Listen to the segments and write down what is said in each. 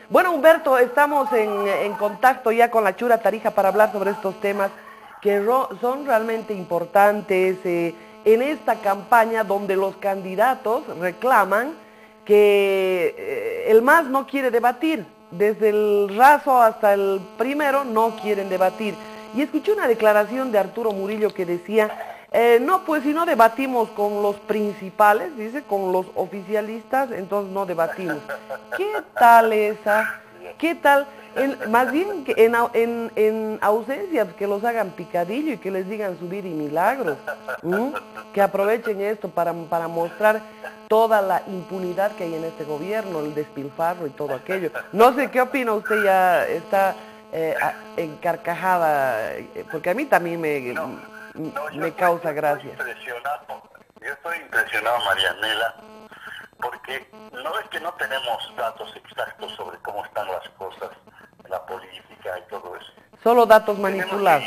Bueno, Humberto, estamos en contacto ya con la Chura Tarija para hablar sobre estos temas que son realmente importantes en esta campaña donde los candidatos reclaman que el MAS no quiere debatir, desde el raso hasta el primero no quieren debatir. Y escuché una declaración de Arturo Murillo que decía, no, pues si no debatimos con los principales, dice, con los oficialistas, entonces no debatimos. ¿Qué tal esa? ¿Qué tal? Más bien que en ausencia, pues, que los hagan picadillo y que les digan subir y milagros. Que aprovechen esto para mostrar toda la impunidad que hay en este gobierno, el despilfarro y todo aquello. No sé, ¿qué opina usted? Ya está encarcajada, porque a mí también me causa gracia. Yo estoy impresionado, Marianela, porque no es que no tenemos datos exactos sobre cómo están las cosas en la política y todo eso. Solo datos manipulados.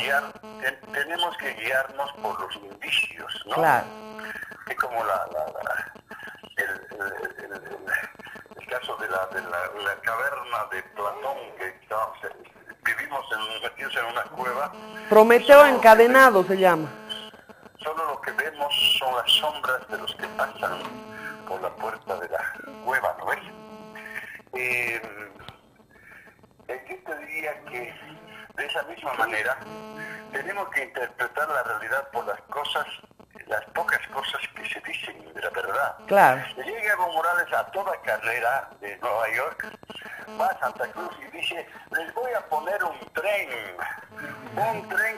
Tenemos que guiarnos por los indicios, ¿no? Claro. Es como el caso de la caverna de Platón, que vivimos metidos en una cueva. Prometeo encadenado se llama. Solo lo que vemos son las sombras de los que pasan por la puerta de la cueva, ¿no ves? Yo te diría que de esa misma manera tenemos que interpretar la realidad por las pocas cosas que se dicen de la verdad. Claro. Llega Evo Morales a toda carrera de Nueva York, va a Santa Cruz y dice, les voy a poner un tren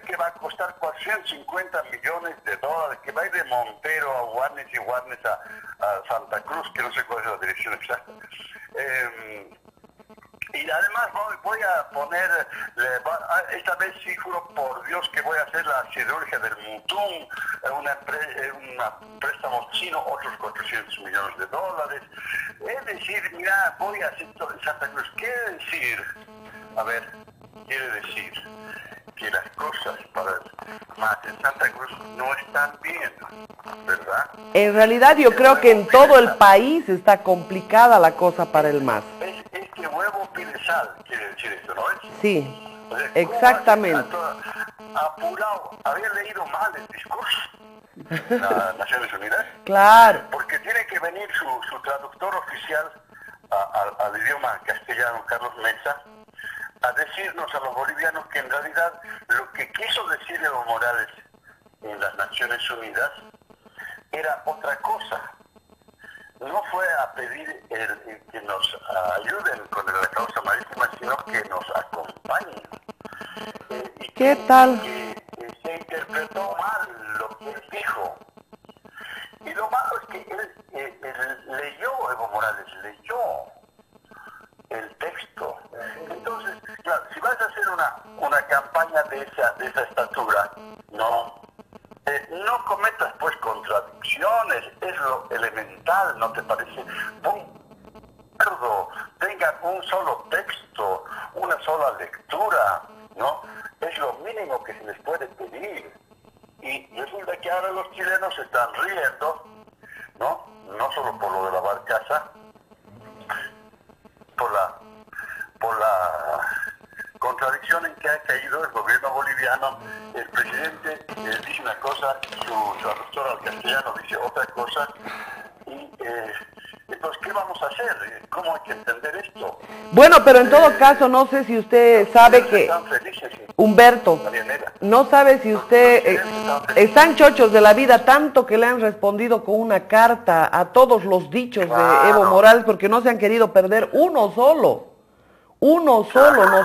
que va a costar 450 millones de dólares, que va a ir de Montero a Guarnes y Guarnes a Santa Cruz, que no sé cuál es la dirección exacta. Y además voy a poner, esta vez sí juro por Dios que voy a hacer la cirugía del Mutum, un préstamo chino, otros 400 millones de dólares. Es decir, mira, voy a hacer todo en Santa Cruz. Quiere decir, quiere decir que las cosas para más en Santa Cruz no están bien, ¿verdad? En realidad yo creo que en todo el país está complicada la cosa para el MAS. Es que huevo pide sal, quiere decir esto, ¿no es? Sí, o sea, exactamente. Apurado, había leído mal el discurso de las Naciones Unidas. Claro. Porque tiene que venir su traductor oficial al idioma castellano, Carlos Mesa, a decirnos a los bolivianos que en realidad lo que quiso decir Evo Morales en las Naciones Unidas era otra cosa. No fue a pedir que nos ayuden con la causa marítima, sino que nos acompañen. ¿Qué tal? Que se interpretó mal lo que él dijo. Y lo malo es que él leyó, Evo Morales leyó el texto. Entonces, claro, si vas a hacer una campaña de esa estatura, no cometas pues contradicciones, es lo elemental, ¿no te parece? Tengan un solo texto, una sola lectura, ¿no? Es lo mínimo que se les puede pedir. Y resulta que ahora los chilenos se están riendo, ¿no? No solo por lo de la barcaza, por la contradicción en que ha caído el gobierno boliviano. El presidente dice una cosa, su traductor al castellano dice otra cosa, y entonces, ¿qué vamos a hacer? ¿Cómo hay que entender esto? Bueno, pero en todo caso, no sé si usted sabe que... Humberto, no sabe si usted... están chochos de la vida, tanto que le han respondido con una carta a todos los dichos de Evo Morales, porque no se han querido perder uno solo no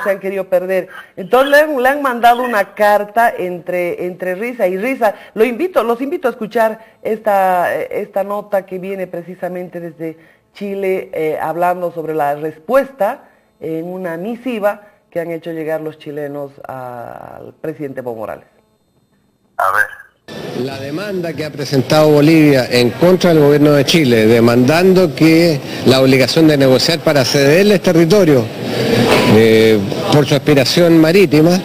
se han querido perder. Entonces le han mandado una carta entre risa y risa. Los invito a escuchar esta nota que viene precisamente desde Chile, hablando sobre la respuesta en una misiva que han hecho llegar los chilenos al presidente Evo Morales. A ver. La demanda que ha presentado Bolivia en contra del gobierno de Chile, demandando que la obligación de negociar para cederles territorio por su aspiración marítima,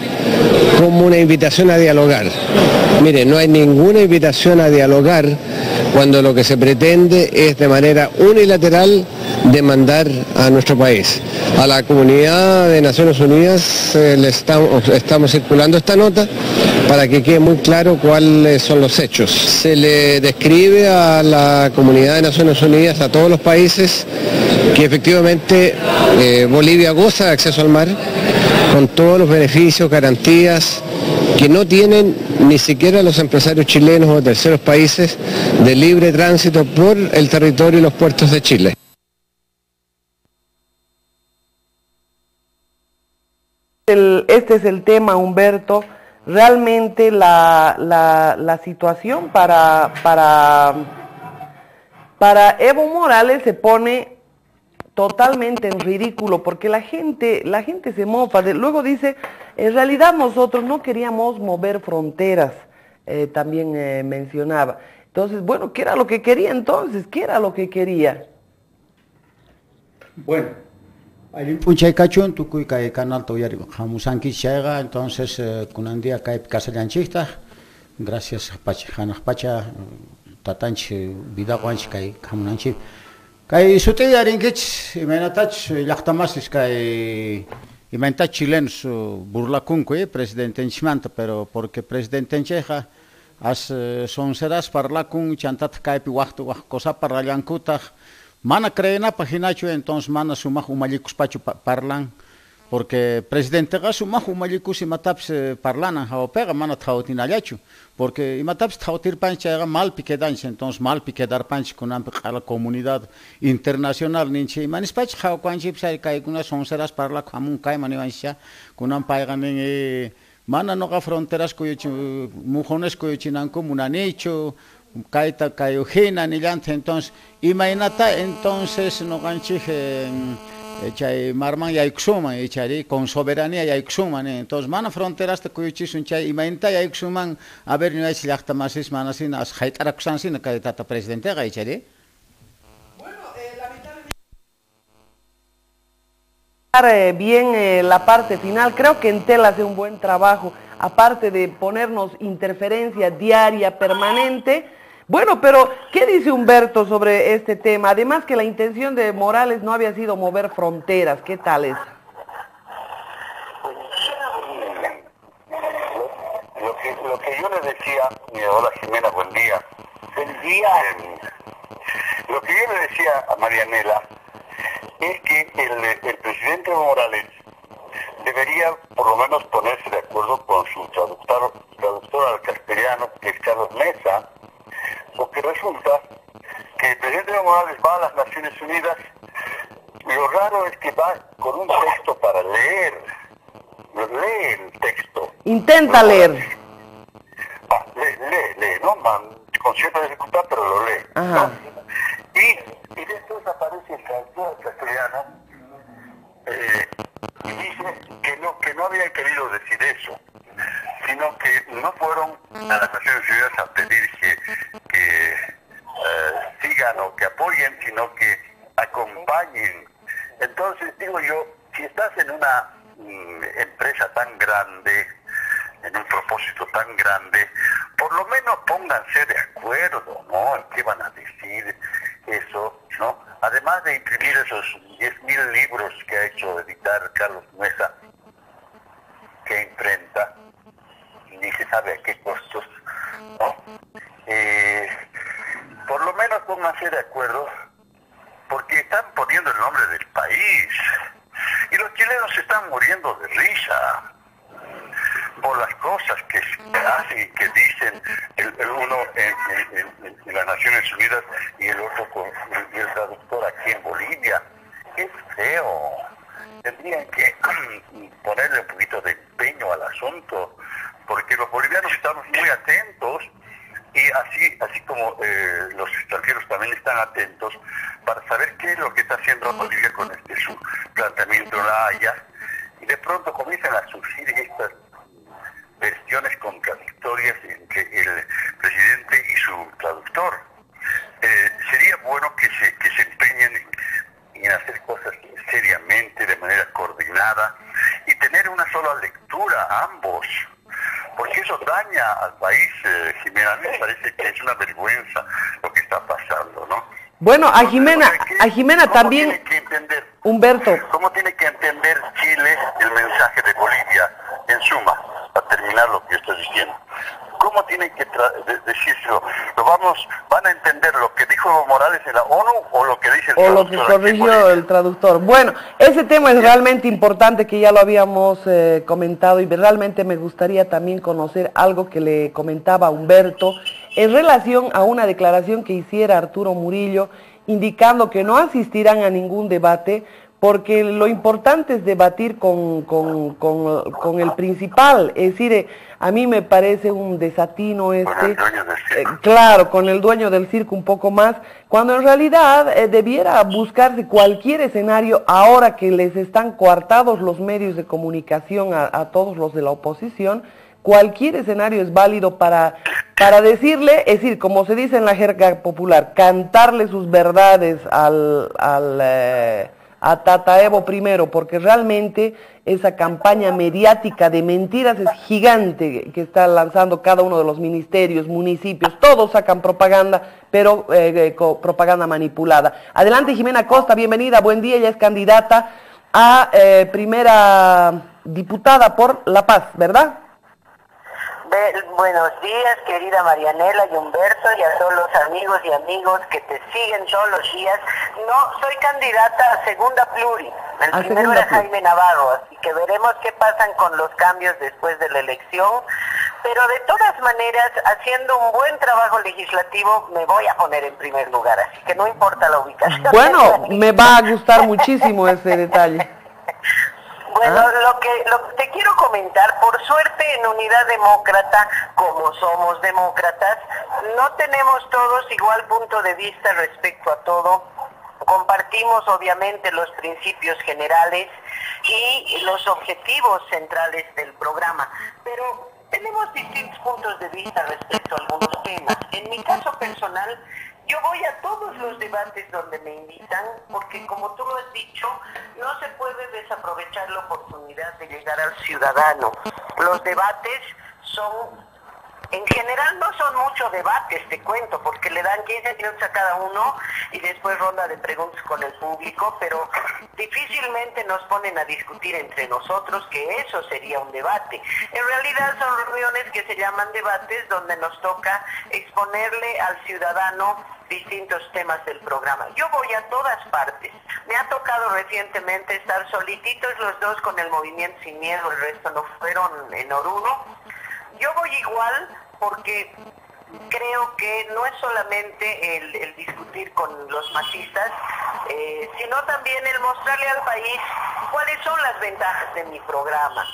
como una invitación a dialogar. Mire, no hay ninguna invitación a dialogar cuando lo que se pretende es de manera unilateral demandar a nuestro país. A la comunidad de Naciones Unidas estamos circulando esta nota para que quede muy claro cuáles son los hechos. Se le describe a la comunidad de Naciones Unidas, a todos los países, que efectivamente Bolivia goza de acceso al mar, con todos los beneficios, garantías que no tienen ni siquiera los empresarios chilenos o de terceros países de libre tránsito por el territorio y los puertos de Chile. Este es el tema, Humberto. Realmente la situación para Evo Morales se pone totalmente en ridículo, porque la gente se mofa. Luego dice, en realidad nosotros no queríamos mover fronteras, también mencionaba. Entonces, bueno, ¿qué era lo que quería entonces? ¿Qué era lo que quería? Bueno, hay punchay cachun, tu cuy cae canal toyari, jamusanki chega, entonces, kunandia cae casalanchista, gracias a Pacha, tatanchi, vida guanchi cae jamunanchi. Kay suti aringich imenatach llaqtamasis kay imentach chilenos burlacunco presidente enchimanta, pero porque presidente encheja as son serás parlacun chantat kaypi waqtu cosa parlallankuta mana creena paginachu, entonces mana sumaj umallicus pachu parlan, porque presidente ga sumaj umallicus imataps parlana pega mana tjautinalachu, porque imataps tjautir pancha mal piquedanch, entonces mal piquedar panch con a la comunidad internacional ninche manispach jauquanchi psai kaiguna son seras parla kamun kai manivansha kunan paigan mana no ga fronteras koyuchi mujones koyuchinanko munanicho kaita kayujina nillante, entonces imainata entonces no ganchi chay marman yayksuman echari con soberanía yayksuman, entonces mana fronteras te kuyuchisun chay imainta yayksuman a ver no es llaqtamasis manasin as haytarakusansin kaitata presidente ga echari. Bueno, lamentablemente bien la parte final, creo que Entel hace un buen trabajo, aparte de ponernos interferencia diaria, permanente. Bueno, pero ¿qué dice Humberto sobre este tema? Además que la intención de Morales no había sido mover fronteras, ¿qué tal es? Lo que yo le decía, hola Jimena, buen día. Buen día. Lo que yo le decía a Marianela es que el presidente Morales debería por lo menos ponerse de acuerdo con su traductor al castellano, que es Carlos Mesa, porque resulta que el presidente Morales va a las Naciones Unidas y lo raro es que va con un texto para leer. Lee el texto. Intenta leer. Lee, ¿no? Con cierta dificultad, pero lo lee. Ajá. ¿No? Y después aparece el traductor castellano y dice que no habían querido decir eso, sino que no fueron a las Naciones Unidas a pedir que sigan o que apoyen, sino que acompañen. Entonces, digo yo, si estás en una empresa tan grande, en un propósito tan grande, por lo menos pónganse de acuerdo, ¿no? ¿En qué van a decir eso, no? Además de imprimir esos 10.000 libros que ha hecho editar Carlos Mesa, que imprenta, ni se sabe a qué costos, ¿no? Por lo menos pónganse de acuerdo, porque están poniendo el nombre del país, y los chilenos se están muriendo de risa por las cosas que hacen y que dicen el uno en las Naciones Unidas y el otro y el traductor aquí en Bolivia. Es feo. Tendrían que ponerle un poquito de empeño al asunto, porque los bolivianos estamos muy atentos y así como los extranjeros también están atentos para saber qué es lo que está haciendo Bolivia con su planteamiento en La Haya, y de pronto comienzan a surgir estas versiones contradictorias entre el presidente y su traductor. Sería bueno que se empeñen en hacer cosas seriamente, de manera coordinada, y tener una sola lectura a ambos, porque eso daña al país. Jimena, a mí me parece que es una vergüenza lo que está pasando, ¿no? Bueno, a Jimena también... Humberto. ¿Cómo tiene que entender Chile el mensaje de Bolivia? En suma, para terminar lo que estoy diciendo. ¿Cómo tienen que decírselo? ¿Van a entender lo que dijo Evo Morales en la ONU o lo que dice el traductor? O lo que corrigió el traductor. Bueno, ese tema es realmente importante, que ya lo habíamos comentado, y realmente me gustaría también conocer algo que le comentaba Humberto en relación a una declaración que hiciera Arturo Murillo, indicando que no asistirán a ningún debate, porque lo importante es debatir con el principal. Es decir, a mí me parece un desatino este. Con el dueño del circo. Claro, con el dueño del circo un poco más, cuando en realidad debiera buscarse cualquier escenario, ahora que les están coartados los medios de comunicación a todos los de la oposición. Cualquier escenario es válido para decirle, es decir, como se dice en la jerga popular, cantarle sus verdades a Tata Evo primero, porque realmente esa campaña mediática de mentiras es gigante que está lanzando cada uno de los ministerios, municipios, todos sacan propaganda, pero propaganda manipulada. Adelante, Jimena Costa, bienvenida, buen día, ella es candidata a primera diputada por La Paz, ¿verdad? Buenos días, querida Marianela y Humberto, y a todos los amigos y amigos que te siguen todos los días. No, soy candidata a segunda pluri. El primero era Jaime Navarro, así que veremos qué pasan con los cambios después de la elección. Pero de todas maneras, haciendo un buen trabajo legislativo, me voy a poner en primer lugar, así que no importa la ubicación. Bueno, me va a gustar muchísimo ese detalle. Bueno, lo que te quiero comentar, por suerte en Unidad Demócrata, como somos demócratas, no tenemos todos igual punto de vista respecto a todo. Compartimos obviamente los principios generales y los objetivos centrales del programa, pero tenemos distintos puntos de vista respecto a algunos temas. En mi caso personal, yo voy a todos los debates donde me invitan, porque como tú lo has dicho, no se puede desaprovechar la oportunidad de llegar al ciudadano. Los debates son, en general no son muchos debates, te cuento, porque le dan 15 minutos a cada uno y después ronda de preguntas con el público, pero difícilmente nos ponen a discutir entre nosotros, que eso sería un debate. En realidad son reuniones que se llaman debates, donde nos toca exponerle al ciudadano distintos temas del programa. Yo voy a todas partes. Me ha tocado recientemente estar solititos los dos con el Movimiento Sin Miedo, el resto no fueron en Oruro. Yo voy igual porque creo que no es solamente el discutir con los masistas, sino también el mostrarle al país cuáles son las ventajas de mi programa.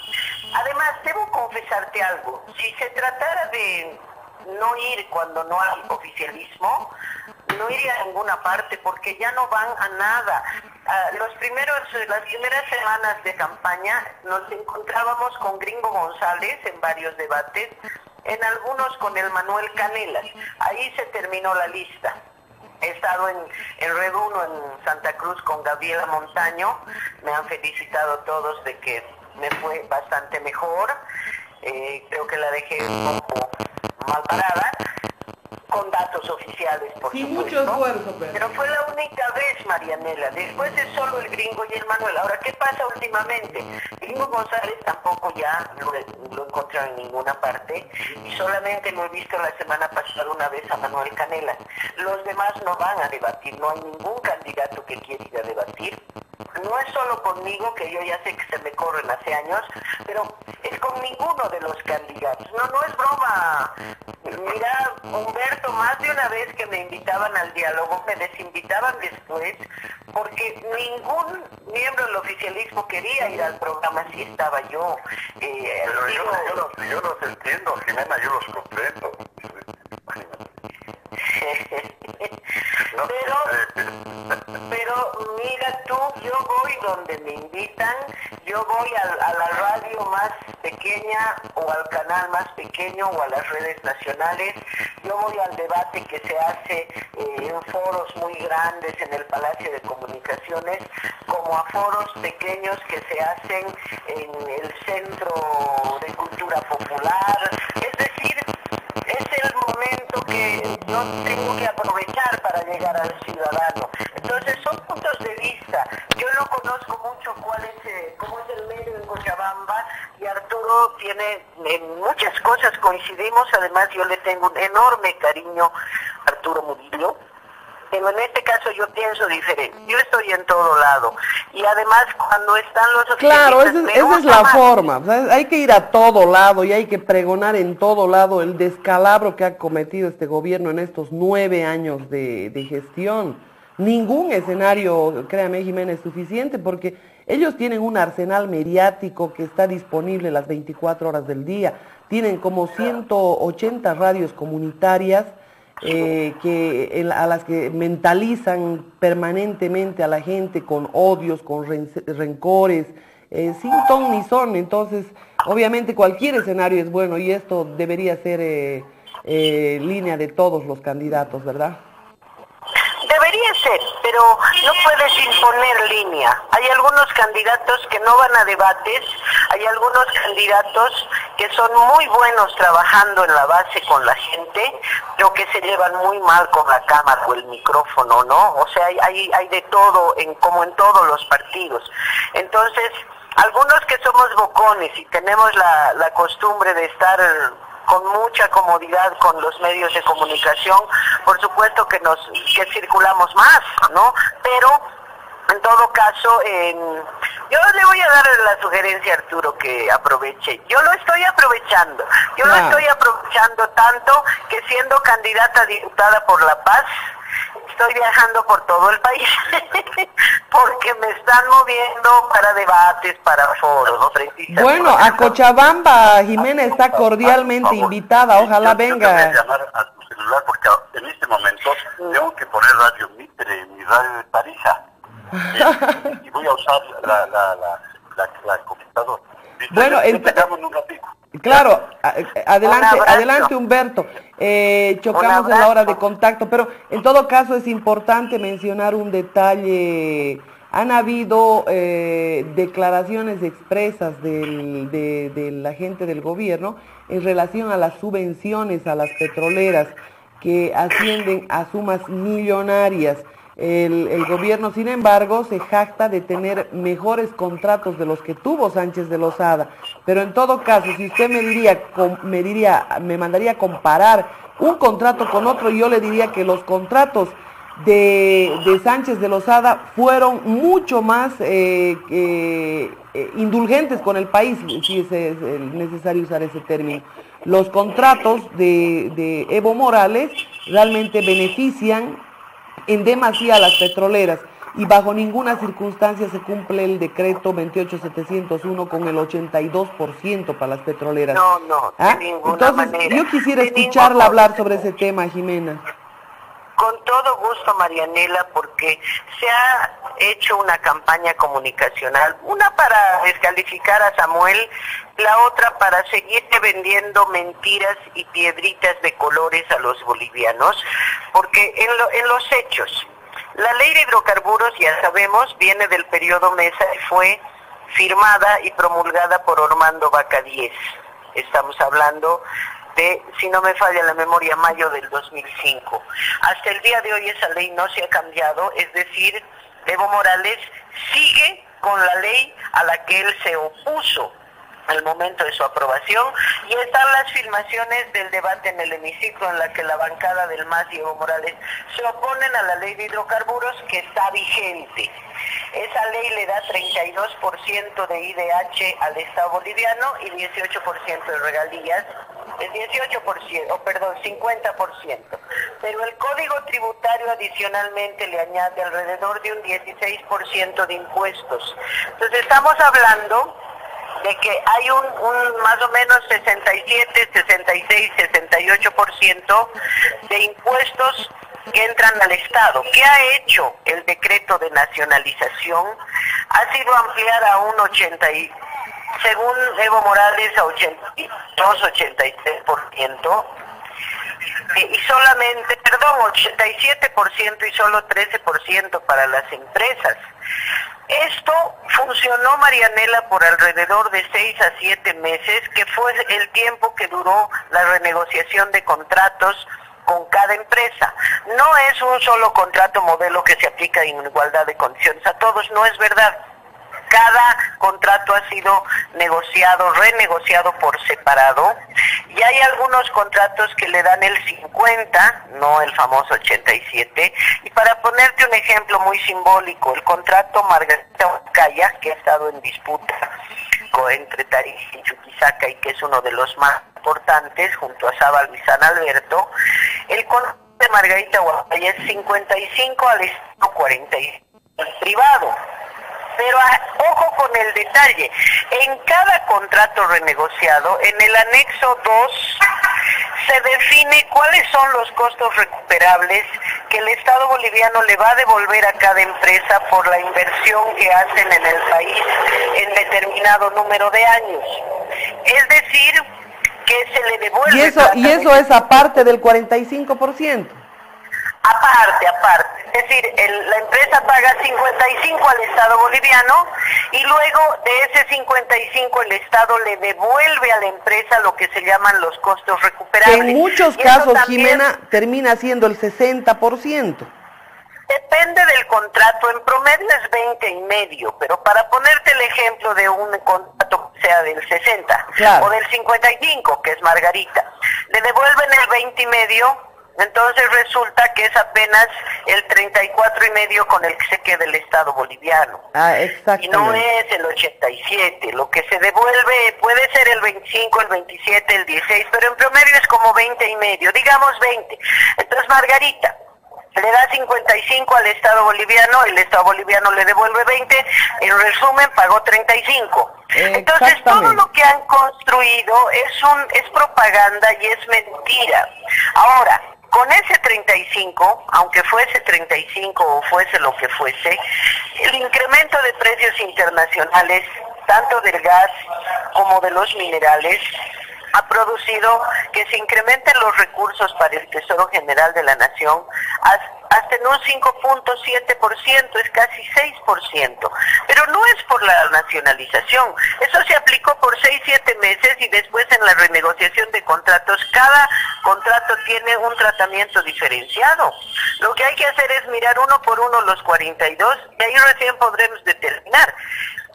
Además, debo confesarte algo. Si se tratara de no ir cuando no hay oficialismo, no iría a ninguna parte porque ya no van a nada. Las primeras semanas de campaña nos encontrábamos con Gringo González en varios debates, en algunos con el Manuel Canelas. Ahí se terminó la lista. He estado en Red 1 en Santa Cruz con Gabriela Montaño. Me han felicitado todos de que me fue bastante mejor. Creo que la dejé un poco mal parada, con datos oficiales, por Sin supuesto. mucho esfuerzo, pero fue la única vez, Marianela. Después es solo el Gringo y el Manuel. Ahora, ¿qué pasa últimamente? Gringo González tampoco ya lo encontrado en ninguna parte, y solamente lo he visto la semana pasada una vez a Manuel Canelas. Los demás no van a debatir, no hay ningún candidato que quiera ir a debatir. No es solo conmigo, que yo ya sé que se me corren hace años, pero es con ninguno de los candidatos. No es broma. Mira, Humberto, más de una vez que me invitaban al diálogo, me desinvitaban después, porque ningún miembro del oficialismo quería ir al programa si estaba yo. Pero yo los entiendo, Jimena, yo los comprendo. Pero mira tú, yo voy donde me invitan, yo voy a la radio más pequeña o al canal más pequeño o a las redes nacionales, yo voy al debate que se hace en foros muy grandes en el Palacio de Comunicaciones, como a foros pequeños que se hacen en el Centro de Cultura Popular. Es decir, es el momento que yo tengo que aprovechar para llegar al ciudadano. Entonces son puntos de vista. Yo no conozco Cochabamba, y Arturo tiene, en muchas cosas coincidimos. Además yo le tengo un enorme cariño a Arturo Murillo, pero en este caso yo pienso diferente. Yo estoy en todo lado, y además cuando están los Claro, oficialistas, esa es la forma. O sea, hay que ir a todo lado y hay que pregonar en todo lado el descalabro que ha cometido este gobierno en estos 9 años de gestión. Ningún escenario, créame Jimena, es suficiente, porque ellos tienen un arsenal mediático que está disponible las 24 horas del día. Tienen como 180 radios comunitarias a las que mentalizan permanentemente a la gente con odios, con rencores, sin ton ni son. Entonces, obviamente cualquier escenario es bueno, y esto debería ser línea de todos los candidatos, ¿verdad? Debería ser, pero no puedes imponer línea. Hay algunos candidatos que no van a debates, hay algunos candidatos que son muy buenos trabajando en la base con la gente, pero que se llevan muy mal con la cámara o el micrófono, ¿no? O sea, hay de todo, como en todos los partidos. Entonces, algunos que somos bocones y tenemos la costumbre de estar con mucha comodidad con los medios de comunicación, por supuesto que circulamos más, ¿no? Pero en todo caso, yo le voy a dar la sugerencia a Arturo que aproveche. Yo lo estoy aprovechando. Yo lo estoy aprovechando tanto que, siendo candidata a diputada por La Paz, estoy viajando por todo el país porque me están moviendo para debates, para foros, ¿no? Bueno, a Cochabamba, Jimena está cordialmente invitada, ojalá venga. Yo te voy a llamar a tu celular porque en este momento tengo que poner Radio Mitre, mi radio de Tarija, y voy a usar la computadora. Bueno, te llamo en un ratito. Claro, adelante Humberto. Chocamos en la hora de contacto, pero en todo caso es importante mencionar un detalle. Han habido declaraciones expresas de la gente del gobierno en relación a las subvenciones a las petroleras, que ascienden a sumas millonarias. El gobierno, sin embargo, se jacta de tener mejores contratos de los que tuvo Sánchez de Lozada. Pero en todo caso, si usted me mandaría a comparar un contrato con otro, yo le diría que los contratos de Sánchez de Lozada fueron mucho más indulgentes con el país, si es necesario usar ese término. Los contratos de Evo Morales realmente benefician en demasía a las petroleras, y bajo ninguna circunstancia se cumple el decreto 28701 con el 82% para las petroleras. No, de ninguna manera. Yo quisiera escucharla hablar sobre ese tema, Jimena. Con todo gusto, Marianela, porque se ha hecho una campaña comunicacional, una para descalificar a Samuel, la otra para seguirte vendiendo mentiras y piedritas de colores a los bolivianos, porque en los hechos, la ley de hidrocarburos, ya sabemos, viene del periodo Mesa y fue firmada y promulgada por Ormando Vaca 10. Estamos hablando de, si no me falla la memoria, mayo del 2005. Hasta el día de hoy esa ley no se ha cambiado, es decir, Evo Morales sigue con la ley a la que él se opuso al momento de su aprobación, y están las filmaciones del debate en el hemiciclo en la que la bancada del MAS y Evo Morales se oponen a la ley de hidrocarburos que está vigente. Esa ley le da 32% de IDH al Estado boliviano y 18% de regalías, el 50%. Pero el Código Tributario adicionalmente le añade alrededor de un 16% de impuestos. Entonces estamos hablando de que hay un más o menos 67, 66, 68% de impuestos que entran al Estado. ¿Qué ha hecho el decreto de nacionalización? Ha sido ampliar a un 80%, según Evo Morales, a 82, 83%, y solamente, 87% y solo 13% para las empresas. Esto funcionó, Marianela, por alrededor de 6 a 7 meses, que fue el tiempo que duró la renegociación de contratos con cada empresa. No es un solo contrato modelo que se aplica en igualdad de condiciones a todos, no es verdad. cada contrato ha sido negociado, renegociado por separado, y hay algunos contratos que le dan el 50, no el famoso 87, y para ponerte un ejemplo muy simbólico, el contrato Margarita Huacaya, que ha estado en disputa entre Tarija y Chuquisaca y que es uno de los más importantes, junto a Sábal y San Alberto, el contrato de Margarita Huacaya es 55 al Estado, 45 al privado. Pero ojo con el detalle, en cada contrato renegociado, en el anexo 2, se define cuáles son los costos recuperables que el Estado boliviano le va a devolver a cada empresa por la inversión que hacen en el país en determinado número de años. Es decir, que se le devuelve... Y eso es aparte del 45%. Aparte. Es decir, la empresa paga 55 al Estado boliviano y luego de ese 55 el Estado le devuelve a la empresa lo que se llaman los costos recuperables. Que en muchos casos, Jimena, termina siendo el 60%. Depende del contrato, en promedio es 20,5, pero para ponerte el ejemplo de un contrato que sea del 60 claro, o del 55, que es Margarita, le devuelven el 20,5. Entonces resulta que es apenas el 34,5 con el que se queda el Estado boliviano. Exactamente. Y no es el 87. Lo que se devuelve puede ser el 25, el 27, el 16, pero en promedio es como 20,5, digamos 20. Entonces Margarita le da 55 al Estado boliviano, el Estado boliviano le devuelve 20, en resumen pagó 35. Entonces todo lo que han construido es propaganda y es mentira. Ahora, con ese 35, aunque fuese 35 o fuese lo que fuese, el incremento de precios internacionales, tanto del gas como de los minerales, ha producido que se incrementen los recursos para el Tesoro General de la Nación hasta en un 5.7%, es casi 6%. Pero no es por la nacionalización, eso se aplicó por 6-7 meses y después en la renegociación de contratos, cada contrato tiene un tratamiento diferenciado. Lo que hay que hacer es mirar uno por uno los 42 y ahí recién podremos determinar.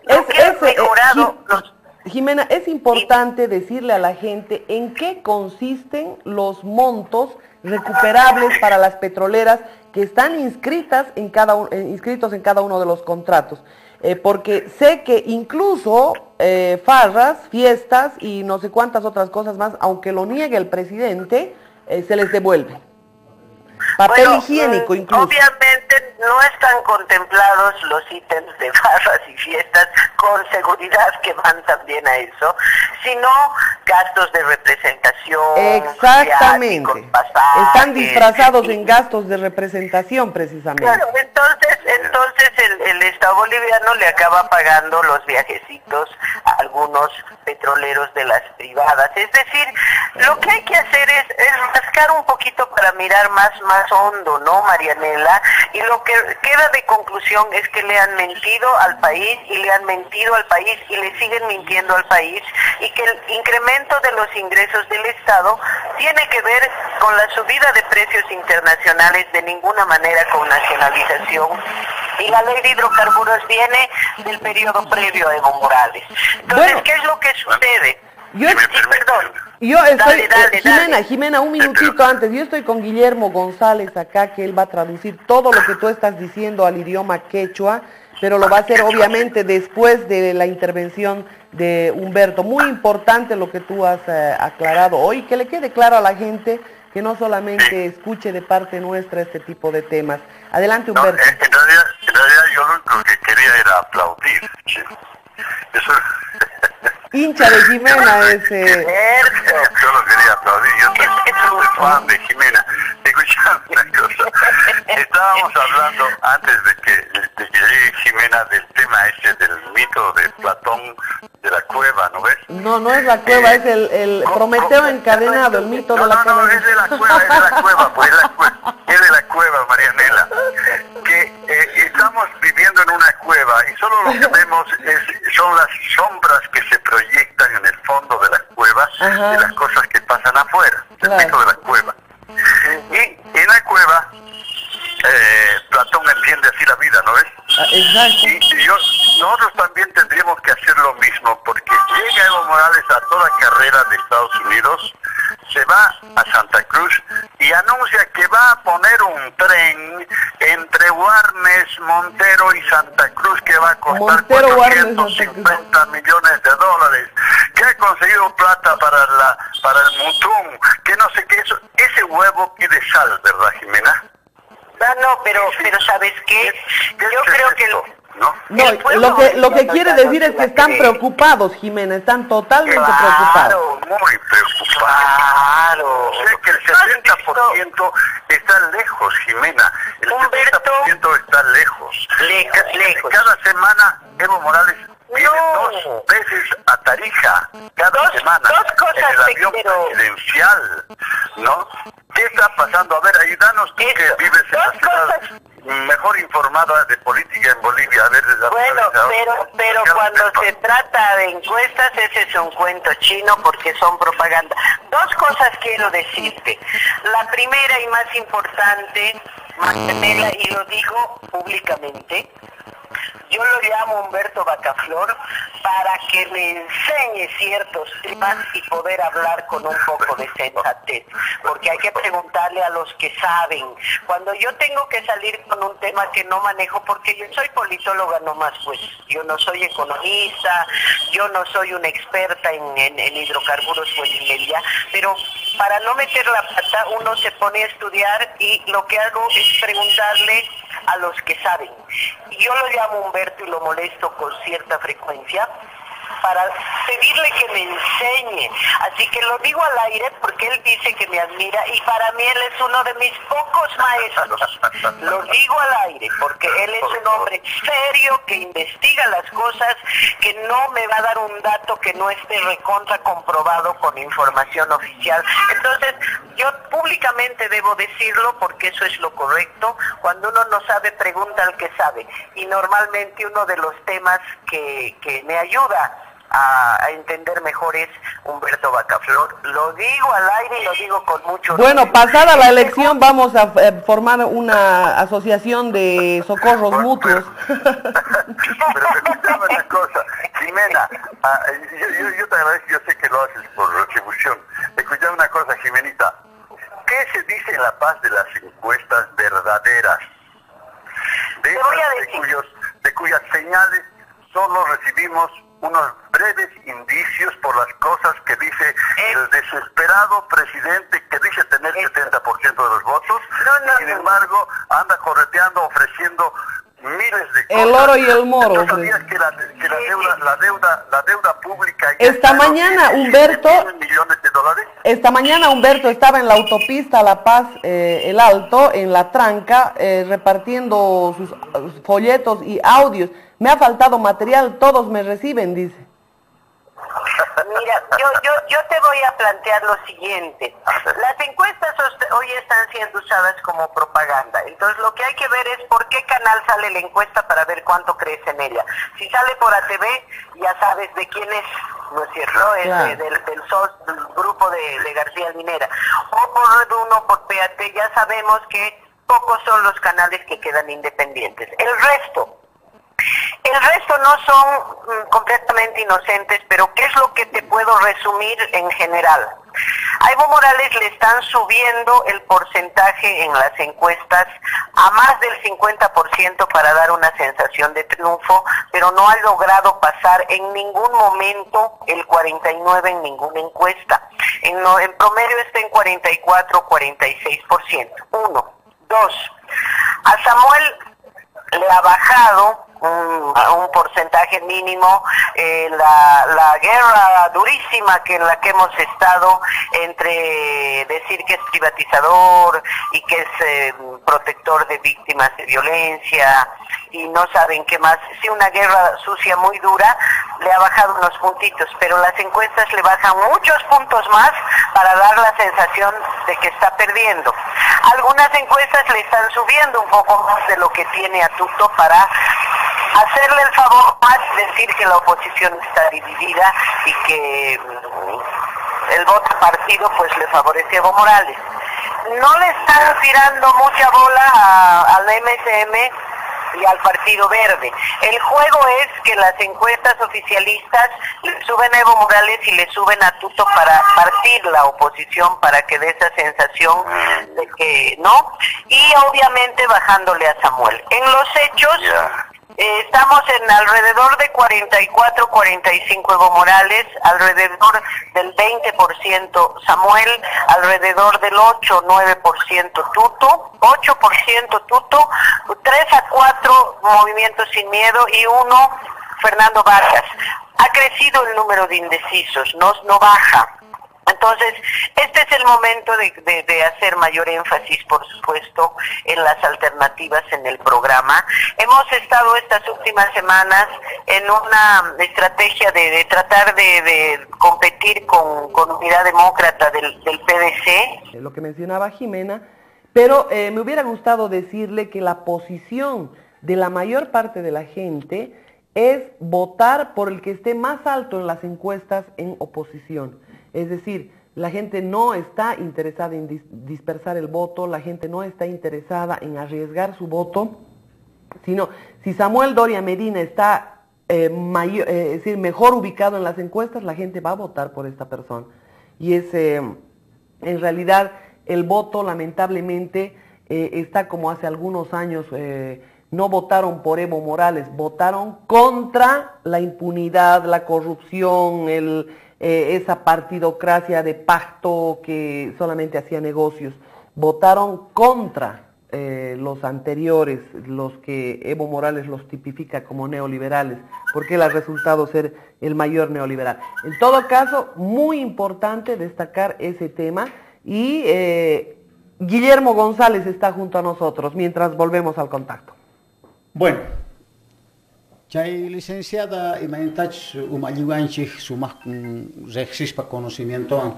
Lo que ha mejorado... Jimena, es importante decirle a la gente en qué consisten los montos recuperables para las petroleras que están inscritos en cada uno de los contratos. Porque sé que incluso farras, fiestas y no sé cuántas otras cosas más, aunque lo niegue el presidente, se les devuelve. Papel higiénico incluso. Obviamente no están contemplados los ítems de barras y fiestas, con seguridad que van también a eso, sino gastos de representación. Exactamente. Viáticos, pasajes, están disfrazados en gastos de representación precisamente. Claro, entonces el Estado boliviano le acaba pagando los viajecitos a algunos petroleros de las privadas. Es decir, lo que hay que hacer es rascar un poquito para mirar más hondo, ¿no, Marianela? Y lo que queda de conclusión es que le han mentido al país y le han mentido al país y le siguen mintiendo al país, y que el incremento de los ingresos del Estado tiene que ver con la subida de precios internacionales, de ninguna manera con nacionalización. Y la ley de hidrocarburos viene del periodo previo a Evo Morales. Entonces, bueno, ¿qué es lo que sucede? Yo estoy, Jimena, un minutito antes, yo estoy con Guillermo González acá, que él va a traducir todo lo que tú estás diciendo al idioma quechua, pero lo va a hacer obviamente después de la intervención de Humberto. Muy importante lo que tú has aclarado hoy, que le quede claro a la gente que no solamente escuche de parte nuestra este tipo de temas. Adelante, Humberto. En realidad yo lo único que quería era aplaudir. Eso... Hincha de Jimena ese. Yo lo quería aplaudir, yo soy fan de Jimena. Escuchame una cosa. Estábamos hablando antes de que llegue Jimena del tema ese del mito de Platón de la cueva, ¿no ves? No es la cueva, es el Prometeo encadenado, el mito de la cueva. No, es de la cueva, pues es de la cueva, Marianela. Que estamos viviendo en una cueva y solo lo que vemos son las sombras que se proyectan en el fondo de la cueva, de las cosas que pasan afuera, el mito de la cueva. Y en la cueva, Platón entiende así la vida, ¿no ves? Exacto. Y nosotros también tendríamos que hacer lo mismo, porque llega Evo Morales a toda carrera de Estados Unidos, se va a Santa Cruz y anuncia que va a poner un tren entre Warnes, Montero y Santa Cruz que va a costar Montero, 450 millones de dólares, que ha conseguido plata para el Mutum, que no sé qué, ese huevo pide sal, ¿verdad, Jimena? No, pero ¿sabes qué? Yo creo que... No, lo que quiere decir es que están preocupados, Jimena, están totalmente preocupados. Muy preocupados. Claro. Sé que el 70% está lejos, Jimena. El 70% está lejos. Lejos. Cada semana Evo Morales viene 2 veces a Tarija, cada semana, dos cosas en el avión presidencial, ¿no? ¿Qué está pasando? A ver, ayúdanos tú que vives en la ciudad mejor informada de política en Bolivia. A ver, bueno, pero cuando se trata de encuestas, ese es un cuento chino porque son propaganda. 2 cosas quiero decirte. La primera y más importante, Magdalena, y lo digo públicamente, yo lo llamo Humberto Bacaflor para que me enseñe ciertos temas y poder hablar con un poco de sensatez, porque hay que preguntarle a los que saben. Cuando yo tengo que salir con un tema que no manejo, porque yo soy politóloga nomás, pues, yo no soy economista, yo no soy una experta en hidrocarburos o en minería, pero para no meter la pata uno se pone a estudiar y lo que hago es preguntarle a los que saben. Yo lo llamo Humberto y lo molesto con cierta frecuencia para pedirle que me enseñe. Así que lo digo al aire porque él dice que me admira y para mí él es uno de mis pocos maestros. Lo digo al aire porque él es un hombre serio que investiga las cosas, que no me va a dar un dato que no esté recontra comprobado con información oficial. Entonces, yo públicamente debo decirlo porque eso es lo correcto. Cuando uno no sabe, pregunta al que sabe. Y normalmente uno de los temas que me ayuda a entender mejor es Humberto Bacaflor. Lo digo al aire y lo digo con mucho... Bueno, pasada la elección vamos a formar una asociación de socorros mutuos. Pero escuchame una cosa, Jimena, yo te agradezco, yo sé que lo haces por retribución. Escuchame una cosa, Jimenita, ¿qué se dice en La Paz de las encuestas verdaderas? De cuyas señales solo recibimos unos breves indicios por las cosas que dice el desesperado presidente que dice tener 70% de los votos, sin embargo anda correteando, ofreciendo miles de cosas. El oro y el moro. ¿Tú sabías que la deuda pública... Esta mañana Humberto... millones de dólares? Esta mañana Humberto estaba en la autopista La Paz, El Alto, en La Tranca, repartiendo sus folletos y audios. Me ha faltado material, todos me reciben, dice. Mira, yo te voy a plantear lo siguiente. Las encuestas hoy están siendo usadas como propaganda. Entonces lo que hay que ver es por qué canal sale la encuesta para ver cuánto crees en ella. Si sale por ATV, ya sabes de quién es, ¿no es cierto? Es claro. del grupo de García Linera. O por Red 1, por PAT, ya sabemos que pocos son los canales que quedan independientes. El resto no son completamente inocentes, pero ¿qué es lo que te puedo resumir en general? A Evo Morales le están subiendo el porcentaje en las encuestas a más del 50% para dar una sensación de triunfo, pero no ha logrado pasar en ningún momento el 49% en ninguna encuesta. En promedio está en 44-46%. 1. 2. A Samuel le ha bajado un porcentaje mínimo la guerra durísima en la que hemos estado entre decir que es privatizador y que es protector de víctimas de violencia y no saben qué más. Sí, una guerra sucia muy dura, le ha bajado unos puntitos, pero las encuestas le bajan muchos puntos más para dar la sensación de que está perdiendo. Algunas encuestas le están subiendo un poco más de lo que tiene a Tuto para hacerle el favor más, decir que la oposición está dividida y que el voto partido pues le favorece a Evo Morales. No le están tirando mucha bola al MSM y al Partido Verde. El juego es que las encuestas oficialistas le suben a Evo Morales y le suben a Tuto para partir la oposición, para que dé esa sensación de que no, y obviamente bajándole a Samuel. En los hechos, estamos en alrededor de 44-45 Evo Morales, alrededor del 20% Samuel, alrededor del 8-9% Tuto, 8% Tuto, 3-4 Movimiento Sin Miedo y 1 Fernando Vargas. Ha crecido el número de indecisos, no baja. Entonces, este es el momento de hacer mayor énfasis, por supuesto, en las alternativas en el programa. Hemos estado estas últimas semanas en una estrategia de tratar de competir con Unidad Demócrata del PDC. Lo que mencionaba Jimena, pero me hubiera gustado decirle que la posición de la mayor parte de la gente es votar por el que esté más alto en las encuestas en oposición. Es decir, la gente no está interesada en dispersar el voto, la gente no está interesada en arriesgar su voto, sino si Samuel Doria Medina está mejor ubicado en las encuestas, la gente va a votar por esta persona. Y es, en realidad, el voto lamentablemente está como hace algunos años. No votaron por Evo Morales, votaron contra la impunidad, la corrupción, esa partidocracia de pacto que solamente hacía negocios. Votaron contra los anteriores, los que Evo Morales los tipifica como neoliberales, porque él ha resultado ser el mayor neoliberal. En todo caso, muy importante destacar ese tema y Guillermo González está junto a nosotros mientras volvemos al contacto. Bueno, chay licenciada imanitach umalliwanchik sumaq reqsispa conocimiento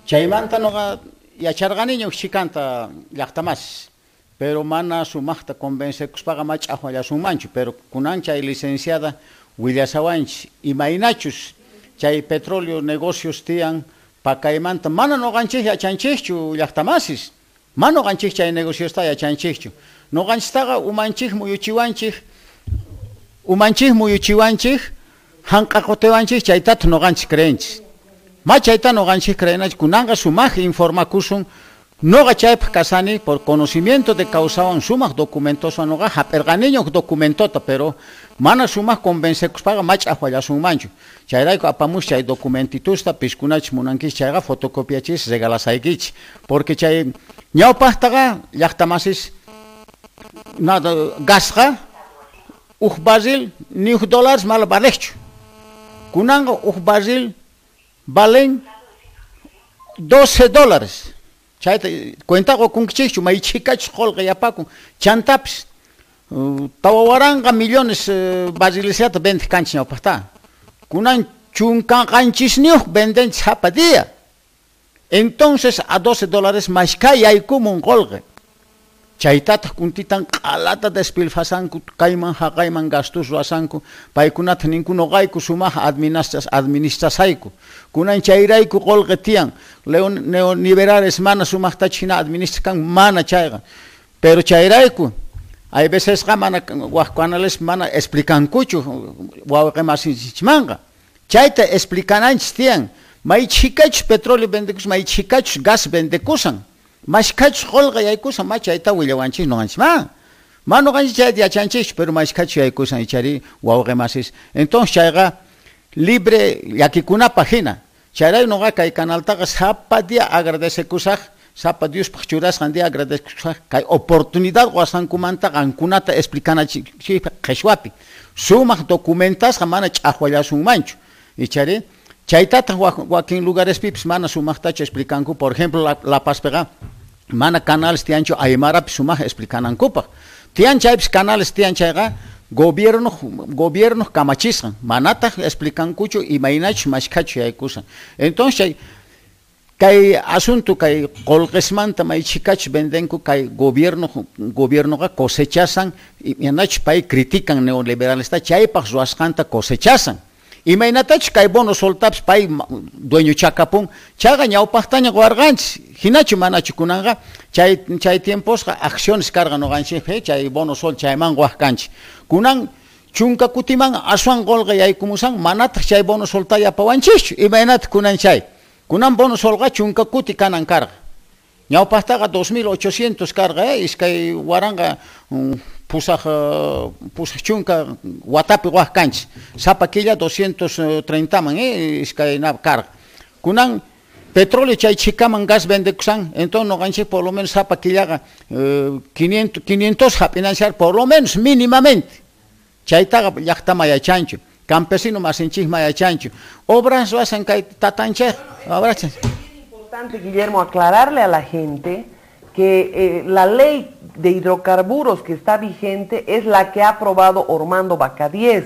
chaymanta noqa yacharqaniñuq chikanta llaqtamas, pero mana sumaqta convencekuspaqa mach'aqwallasunmanchu, pero kunan chay licenciada willasawanchik imaynachus chay petróleo negocios tiyan pakaymanta mana noqanchik yachanchikchu llaqtamasis, mana noqanchik chay negociosta yachanchikchu. Noqanchiktaqa umanchik muyuchiwanchik hanq'aqutiwanchik chaytata noqanchik creenchik. Ma chayta noqanchik creenachik kunanqa sumaq informakusun noqa chaypaq kasani por conocimiento de causawan sumaq documentosan noqa hap'irqaniñuq documentota, pero mana sumaq convencekuspaqa mach'aqwallasunmanchu. Chayrayku apamush chay documentitusta pishkunachik munankichik chayqa fotocopiachis regalasaykichik, porque chay ñawpaqtaqa llaqtamasis nada gasqa barril ni $1 mal valechu. Kunanga barril valen $12. Chayta cuenta con kichichu may chikach qolqa yapakun chantapis tawawaranga millones barrilesiata vende kanchi ñawpaqta. Kunan chunkanqanchisniuq venden chapa día. Entonces a $12 más yaykumun qolqa. Chaytata kuntitan q'alata despilfasanku kayman haqayman gastos ruasanku paykunata ninkuno qayku sumaqa administrasayku kunan chayrayku qolqa tiyan neoliberales mana sumaqtachi hina administrakan mana chayqa, pero chayrayku hay veces mana waqkuanales mana explicankuchu wawqimasinchikmanqa chayta explicananchis tiyan may chikachus petróleo vendekusan may chikachus gas vendekusan mashkach qolqa yaykusan ma chayta willawanchik noqanchik ma noqanchik chayta yachanchik, pero mashkach yaykusan ichari wawqimasis. Entonces chayqa libre llakikunapaq hina chayray noqa kay canaltaqa sapa dia agradecekusaq, sapa Diospaq churasqan dia agradecekusaq kay oportunidad wasankumanta qankunata explicanachik qhichwapi sumaq documentasqa mana ch'aqwallasunmanchu ichari chaytata wakin lugarespipis mana sumaqtachu explicanku. Por ejemplo, La Pazpiqa mana canales tianchu Aymarapi sumaq explicanankupak. Tian chaypis canales tian chayqa gobierno kamachisqan. Manata explicankuchu imaynachu mashkachu yaykusan. Entonces kay asunto kay qolqismanta may chikachu vendenku kay gobiernoqa cosechasan yanachu pay critican neoliberalista chaypaq ruwasqanta cosechasan. Imaynatach kay bono soltaps pay dueño chakapun chaga ñawpaqtaña warganch hinachu manachu kunanga chay tiempos acciones carga no ganchi chay bono sol chayman waqkanch kunan chunka kutiman aswan golga yaykumusan manata chay bono soltaya pawanchich imaynat kunan chay kunan bono solga chunka kuti kanan carga ñawpaqtaqa 2800 carga iskay waranga pusaq chunka watapi waqkanch sapa killa 230 man iskay na carga kunan petróleo chay chikaman gas vendekusan entonces no ganche por lo menos sapa killaga 500 financiar por lo menos mínimamente chaytaga llaqtama yachanchu campesino masinchis yachanchu obras wasan kay tatanche obras. Es importante, Guillermo, aclararle a la gente que la ley de hidrocarburos que está vigente es la que ha aprobado Ormando Bacadíez,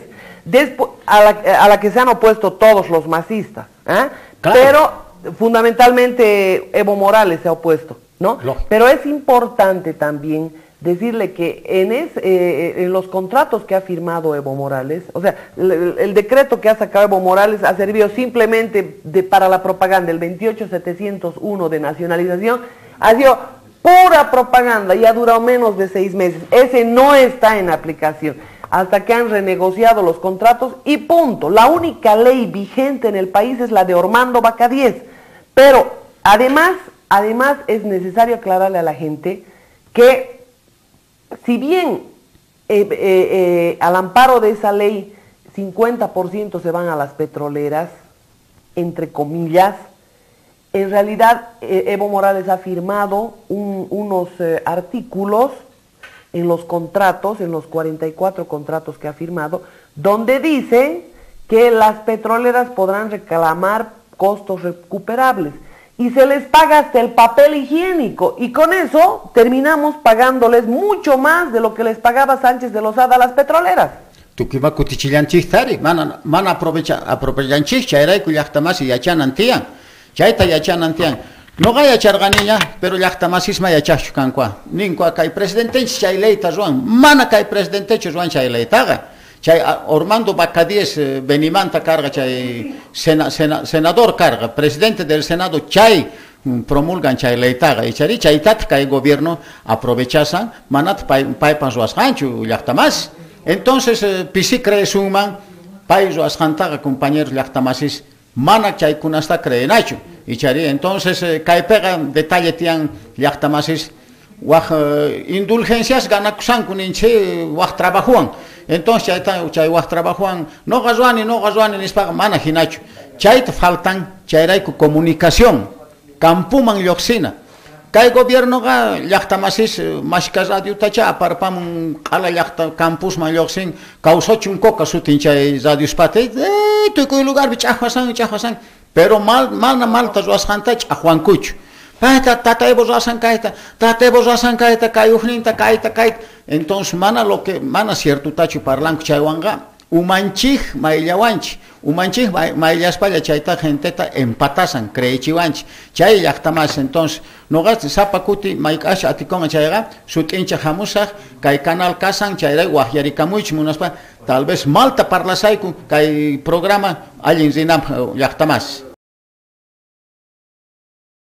a la que se han opuesto todos los masistas, ¿eh? Claro. Pero fundamentalmente Evo Morales se ha opuesto, ¿no? Pero es importante también decirle que en los contratos que ha firmado Evo Morales, o sea, el decreto que ha sacado Evo Morales ha servido simplemente para la propaganda, el 28701 de nacionalización, ha sido pura propaganda y ha durado menos de 6 meses. Ese no está en aplicación hasta que han renegociado los contratos y punto. La única ley vigente en el país es la de Ormando Bacadíez. Pero además es necesario aclararle a la gente que si bien al amparo de esa ley 50% se van a las petroleras, entre comillas, en realidad Evo Morales ha firmado unos artículos en los contratos, en los 44 contratos que ha firmado, donde dice que las petroleras podrán reclamar costos recuperables y se les paga hasta el papel higiénico y con eso terminamos pagándoles mucho más de lo que les pagaba Sánchez de Lozada a las petroleras. Tukiva kutichillanchistari, mana aprovechanchis, chayray kuyaktamasi yachanantian, chayta yachanantian. No gaya charganiña, pero llaqtamasisma yachachu kankwa. Ninkwa kay presidente chay leyta ruan, mana kay presidente ruan chay leytaga. Chay Ormando Bacadíez Benimanta carga chay senador carga, presidente del Senado chay promulgan chay leytaga. Y chaytat kay gobierno aprovechasan, manat paypan ruasqanchu llaqtamas. Entonces pisi cree suman, pay ruasqantaga compañeros llaqtamasis, mana chay kunasta creenachu. Y chari, entonces, caipega detalle tian llaqtamasis, indulgencias ganakusan kuninche waj trabajuan. Entonces, chay waj trabajuan, no gazuani, nispaga mana hinachu. Chay te faltan, chayraiku comunicación, campuman yoxina. Kay gobierno ga llaqtamasis, mashkas radio tacha, aparpam ala llaqta campus man yoxin, causochun coca sutin chay radio spate, tuikuy lugar bichajuasan. Pero malta ruasqanta ch'aqwankuchu. Tataybo ruasan kayta kayuqninta kayta. Entonces mana cierto tachu parlanku chaywanga umanchik mayllawanchi. Umanchik mayllaspalla chayta genteta empatasan creechiwanchi. Chay llaqtamas entonces noqa sapakuti maykash atikonga chayqa sut'incha hamusaq kay canal kasan chayray waqyarikamuychi munaspa tal vez malta parlasayku kay programa allin rinam llaqtamas.